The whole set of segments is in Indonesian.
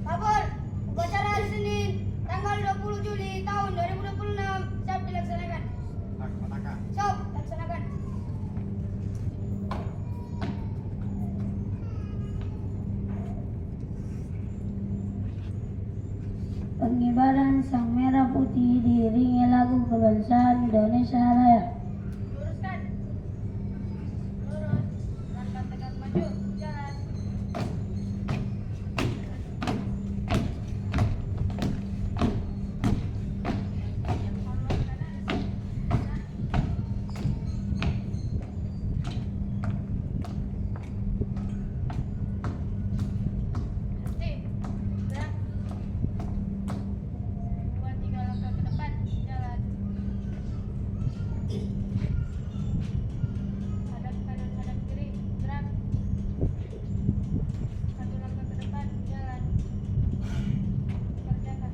Kabar, upacara hari Senin, tanggal 20 Juli tahun 2026, siap dilaksanakan. Laksanakan. Siap, laksanakan. Pengibaran Sang Merah Putih diiringi lagu kebangsaan Indonesia Raya. Luruskan. Lurus. Langkah tegak maju. Jalan. Gerak. 2-3 langkah ke depan. Jalan. Hadap kanan, hadap kiri. Gerak. 1 langkah ke depan. Jalan. Kerjakan.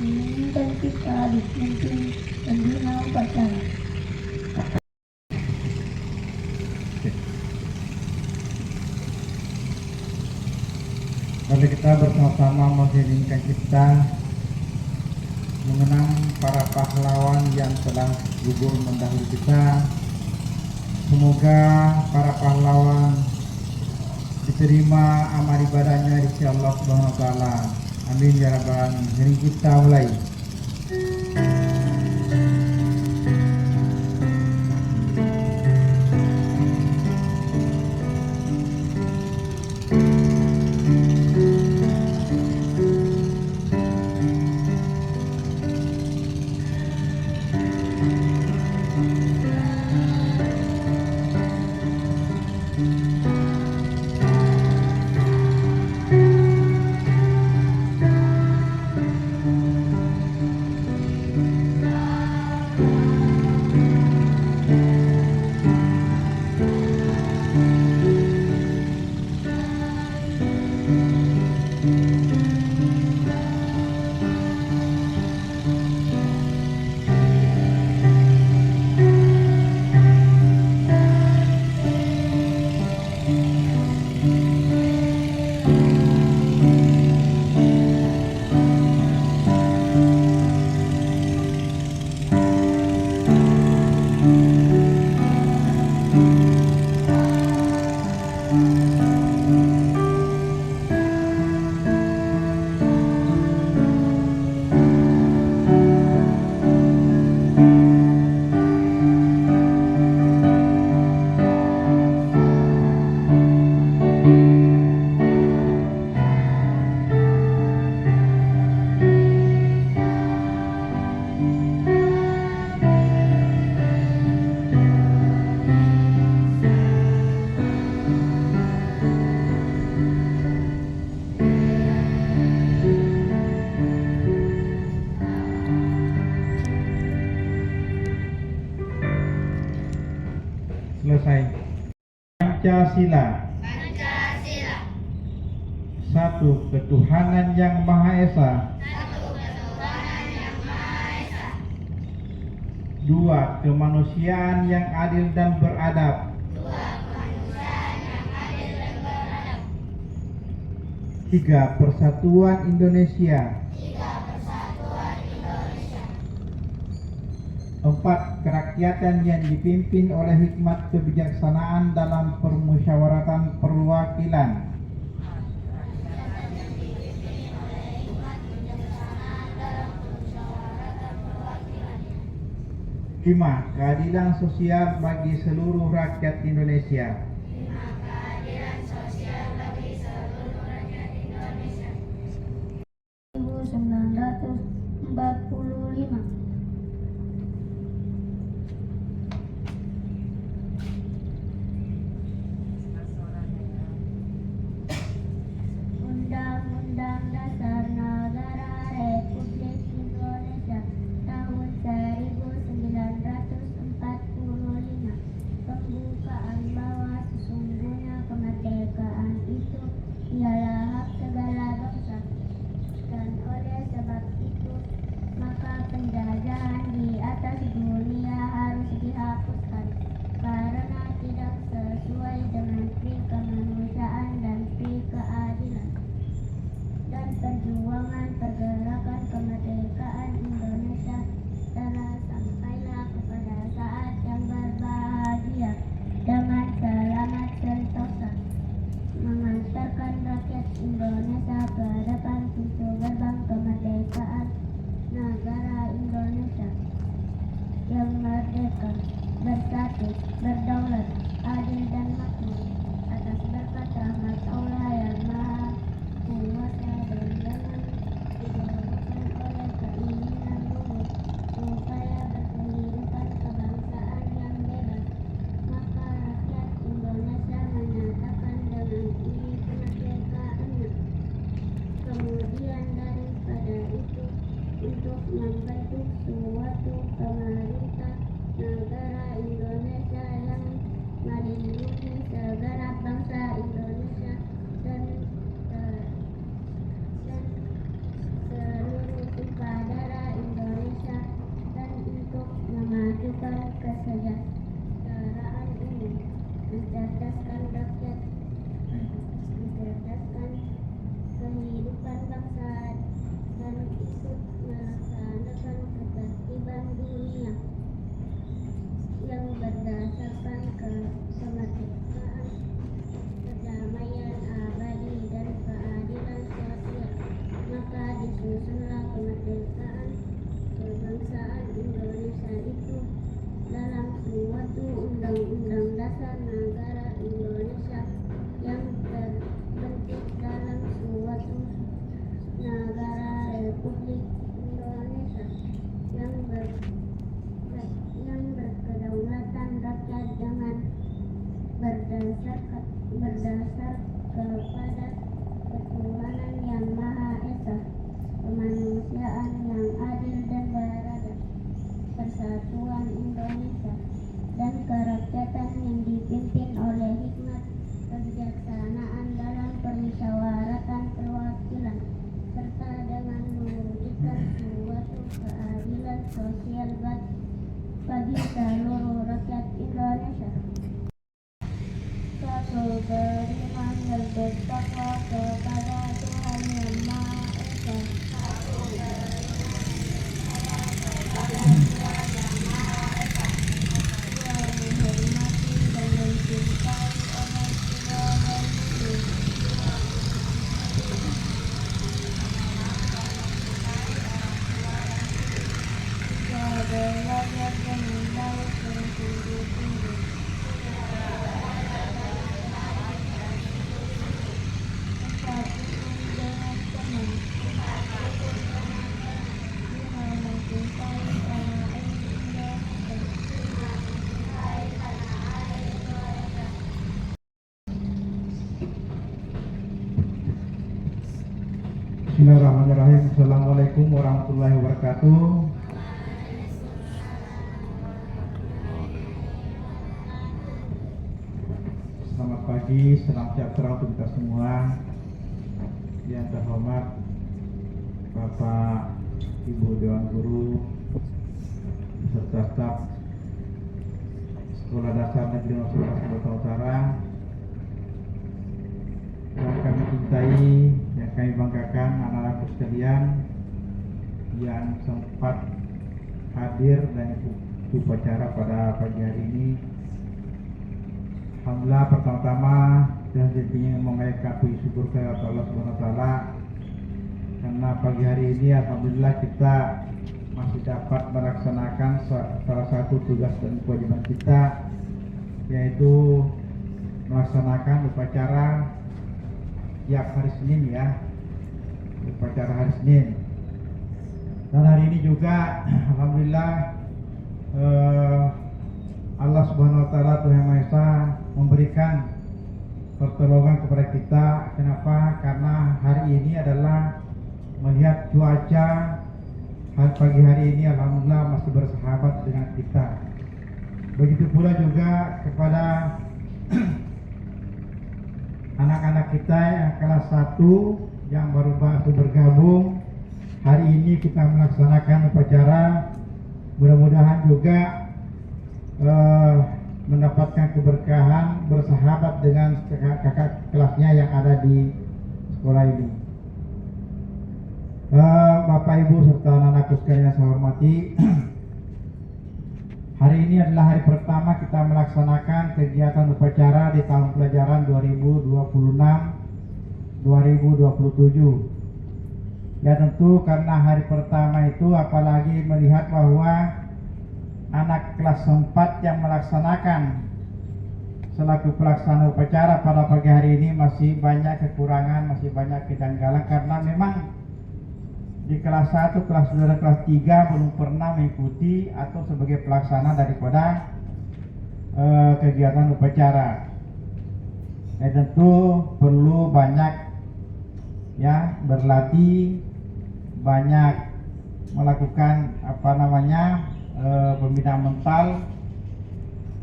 Menginginkan kita dipimpin pembina upacara. Mari kita bersama-sama mengiringkan kita mengenang para pahlawan yang telah gugur mendahului kita. Semoga para pahlawan diterima amal ibadahnya di sisi Allah Subhanahu wa taala. Amin ya rabbal alamin. Jadi kita mulai. Selesai. Pancasila. Satu, ketuhanan yang Maha Esa. Dua, kemanusiaan yang adil dan beradab. Tiga, persatuan Indonesia. Empat, kerakyatan yang dipimpin oleh hikmat kebijaksanaan dalam permusyawaratan perwakilan. Lima, keadilan sosial bagi seluruh rakyat Indonesia. 1945. Undang-Undang Dasar Negara Republik Indonesia tahun 1945. Pembukaan bahwa sesungguhnya kemerdekaan itu ialah hak segala bangsa, dan oleh sebab itu maka penjajahan di atas dunia harus dihapuskan karena tidak sesuai dengan pri kemanusiaan dan pri keadilan. Dan perjuangan pergerakan kemerdekaan Indonesia telah sampailah kepada saat yang berbahagia dengan selamat sentosa, mengantarkan rakyat Indonesia ke depan pintu gerbang kemerdekaan negara Indonesia yang merdeka, bersatu, berdaulat, adil dan makmur atas berkat rahmat Allah yang Maha Kuasa, dan dengan didorongkan oleh keinginan luhur supaya berkehidupan kebangsaan yang bebas, maka rakyat Indonesia menyatakan dengan ini kemerdekaannya. Kemudian daripada itu, untuk membentuk suatu pemerintah negara Indonesia yang melindungi segenap bangsa Indonesia dan seluruh tumpah darah Indonesia, dan untuk memajukan kesejahteraan ini, mencerdaskan rakyat, mencerdaskan kehidupan bangsa, dan ikut melaksanakan ketertiban dunia yang berdasarkan kemerdekaan, perdamaian abadi, dan keadilan sosial. Maka disusunlah kemerdekaan kebangsaan Indonesia itu dalam suatu undang-undang dasar negara Indonesia yang terbentuk dalam suatu negara Republik Indonesia yang berkedaulatan rakyat dengan berdasar kepada ketuhanan yang Maha Esa, kemanusiaan yang adil dan beradab, persatuan Indonesia, dan kerakyatan yang dipimpin oleh hikmat kebijaksanaan dalam permusyawaratan perwakilan, serta dengan mewujudkan suatu keadilan sosial bagi seluruh rakyat Indonesia. Satu, beriman dan bertakwa kepada Tuhan yang Maha Esa. Dua, menghormati dan mencintai orang tua dan guru. Tiga, belajar dan membaik bersungguh-sungguh. Empat, dengan teman. Lima, mencintai tanah air Indonesia. Bismillahirrahmanirrahim. Assalamualaikum warahmatullahi wabarakatuh. Selamat pagi, salam sejahtera untuk kita semua. Yang terhormat Bapak Ibu Dewan Guru serta staf Sekolah Dasar Negeri 11 Sumatera Utara yang kami cintai, yang kami banggakan, anak-anakku sekalian yang sempat hadir dan ikut upacara pada pagi hari ini. Alhamdulillah, pertama-tama dan intinya mengaitkan puji syukur ke Allah Subhanahu wa taala karena pagi hari ini alhamdulillah kita masih dapat melaksanakan salah satu tugas dan kewajiban kita, yaitu melaksanakan upacara tiap hari Senin ya. Upacara hari Senin. Dan hari ini juga alhamdulillah Allah Subhanahu wa taala Tuhan Yang Maha Esa memberikan pertolongan kepada kita. Kenapa? Karena hari ini adalah melihat cuaca pagi hari ini alhamdulillah masih bersahabat dengan kita. Begitu pula juga kepada anak-anak kita yang kelas 1 yang baru bergabung. Hari ini kita melaksanakan upacara, mudah-mudahan juga mendapatkan keberkahan bersahabat dengan kakak kelasnya yang ada di sekolah ini. Bapak Ibu serta anak-anakku sekalian yang saya hormati, hari ini adalah hari pertama kita melaksanakan kegiatan upacara di tahun pelajaran 2026-2027. Ya tentu karena hari pertama itu apalagi melihat bahwa anak kelas 4 yang melaksanakan selaku pelaksana upacara pada pagi hari ini masih banyak kekurangan, masih banyak kejanggalan karena memang di kelas 1, kelas 2, dan kelas 3 belum pernah mengikuti atau sebagai pelaksana daripada kegiatan upacara. Tentu perlu banyak ya berlatih, banyak melakukan pembinaan mental,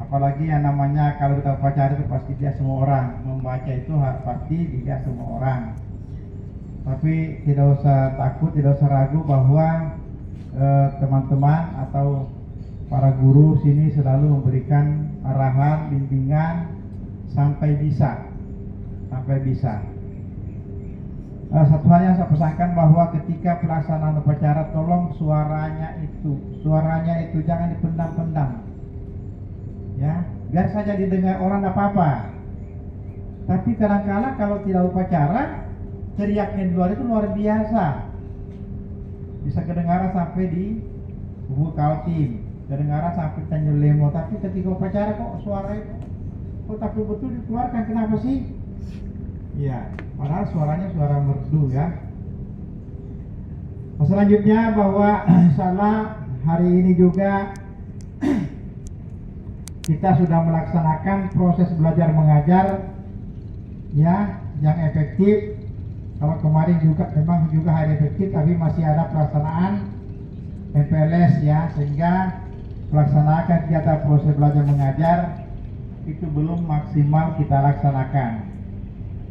apalagi yang namanya kalau kita upacara itu pasti dia semua orang membaca itu pasti dia semua orang. Tapi tidak usah takut, tidak usah ragu bahwa teman-teman atau para guru sini selalu memberikan arahan, bimbingan sampai bisa. Satu hal yang saya pesankan bahwa ketika pelaksanaan upacara tolong suaranya itu jangan dipendam-pendam ya, biar saja didengar orang tidak apa-apa. Tapi kadang-kadang kalau tidak upacara teriaknya di luar itu luar biasa, bisa kedengaran sampai di Buku Kaltim, kedengaran sampai Tanjung Lemo. Tapi ketika upacara kok suara itu kok tak betul dikeluarkan, kenapa sih? Iya, padahal suaranya suara merdu ya. Selanjutnya bahwa insyaallah hari ini juga kita sudah melaksanakan proses belajar mengajar ya yang efektif. Kalau kemarin juga memang juga hari efektif, tapi masih ada pelaksanaan MPLS ya, sehingga pelaksanaan kegiatan proses belajar mengajar itu belum maksimal kita laksanakan.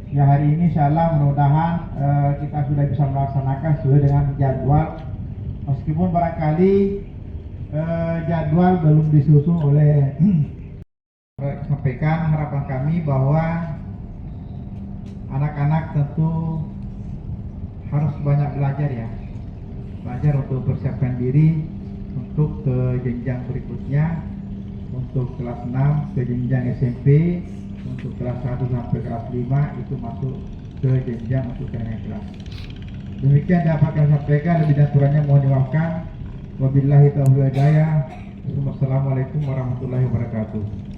Ya hari ini insyaallah mudah-mudahan kita sudah bisa melaksanakan sesuai dengan jadwal, meskipun barangkali jadwal belum disusun oleh sampaikan harapan kami bahwa anak-anak tentu harus banyak belajar ya, belajar untuk persiapkan diri untuk ke jenjang berikutnya, untuk kelas 6 ke jenjang SMP, untuk kelas 1 sampai kelas 5 itu masuk ke jenjang untuk kenaikan kelas. Demikian dapat kami sampaikan, lebih dan kurangnya mohon dimaafkan. Wabillahi taufiq wal hidayah. Wassalamualaikum warahmatullahi wabarakatuh.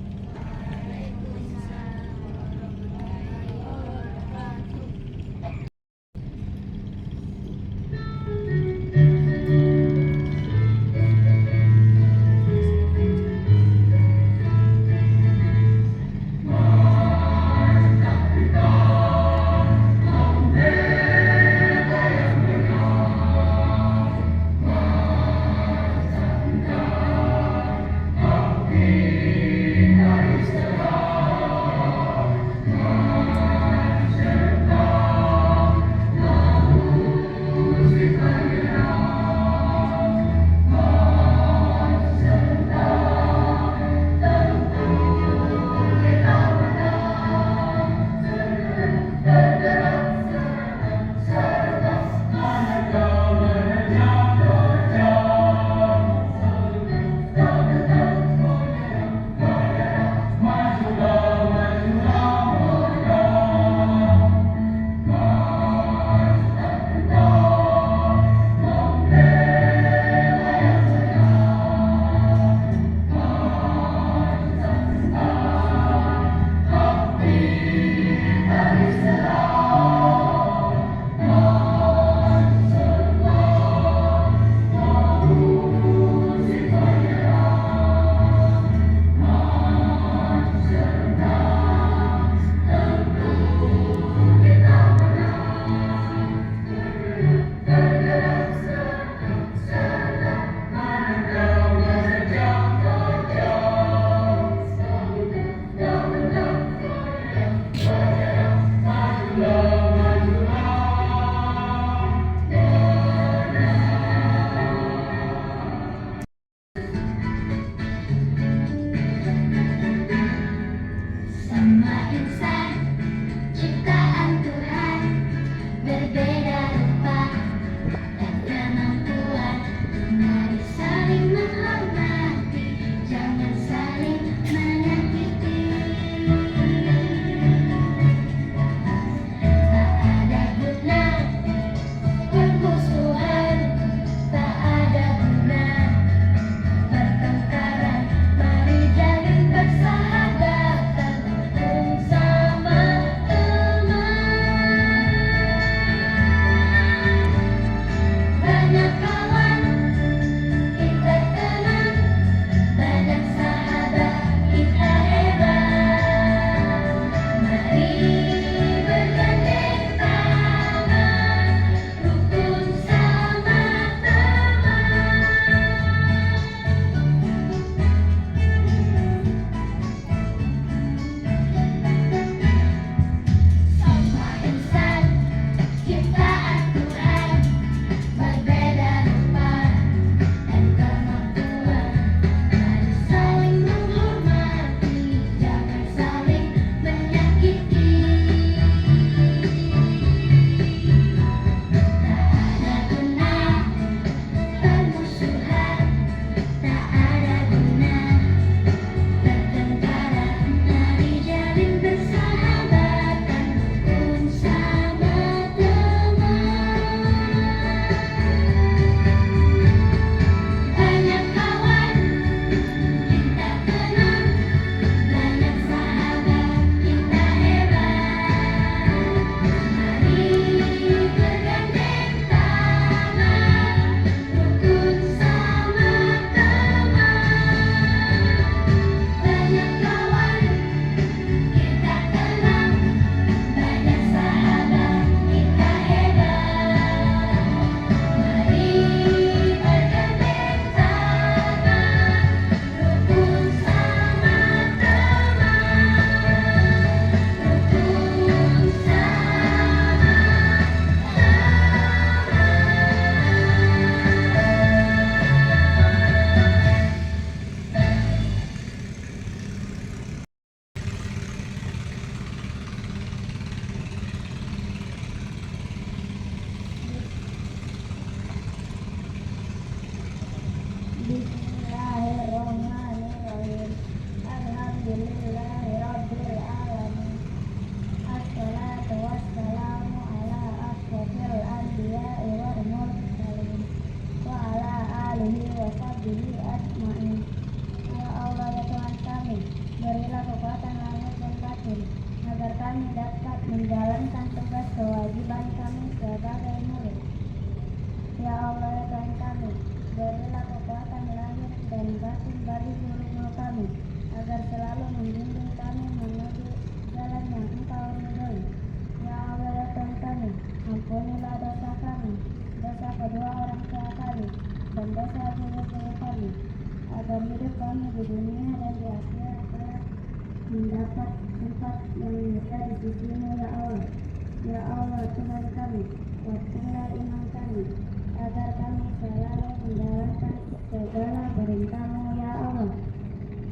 di dunia dan di akhirat kelak mendapat tempat yang nyata di sisimu ya Allah. Ya Allah Tuhan kami, kuatkanlah iman kami, agar kami selalu menjalankan segala perintah-Mu ya Allah,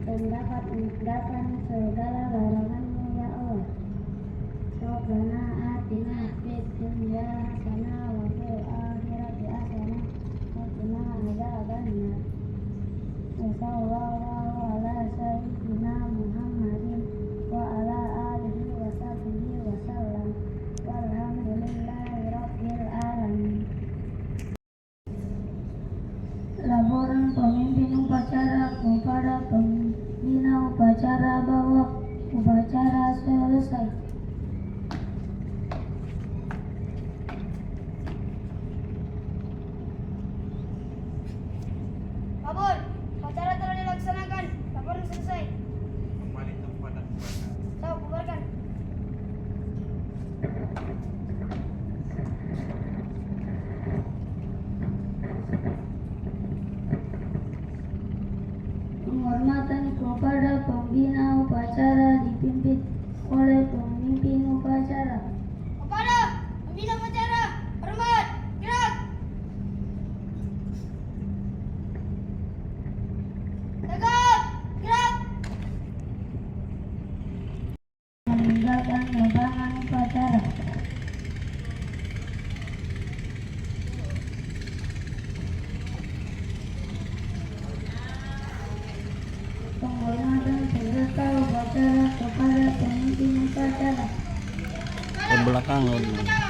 dan dapat meninggalkan segala larangan-Mu ya Allah. Rabbana atina fid dunya hasanah wa fil akhirati hasanah wa qina adzabannar. Wa sallallahu ala sayyidina Muhammadin wa ala alihi wa sahbihi wa sallam. Walhamdulillahi rabbil alamin. Laporan pemimpin upacara kepada pembina upacara bahwa upacara selesai. Kabur, upacara telah dilaksanakan. Laporan selesai. Kembali tempat dan So, bubarkan. Penghormatan kepada pembina upacara dipimpin oleh pemimpin upacara. Kepada pembina upacara, hormat, gerak. Tegak, gerak. Meninggalkan lapangan upacara. Penghormatan peserta upacara kepada pemimpin upacara. Ke belakang. Upacara.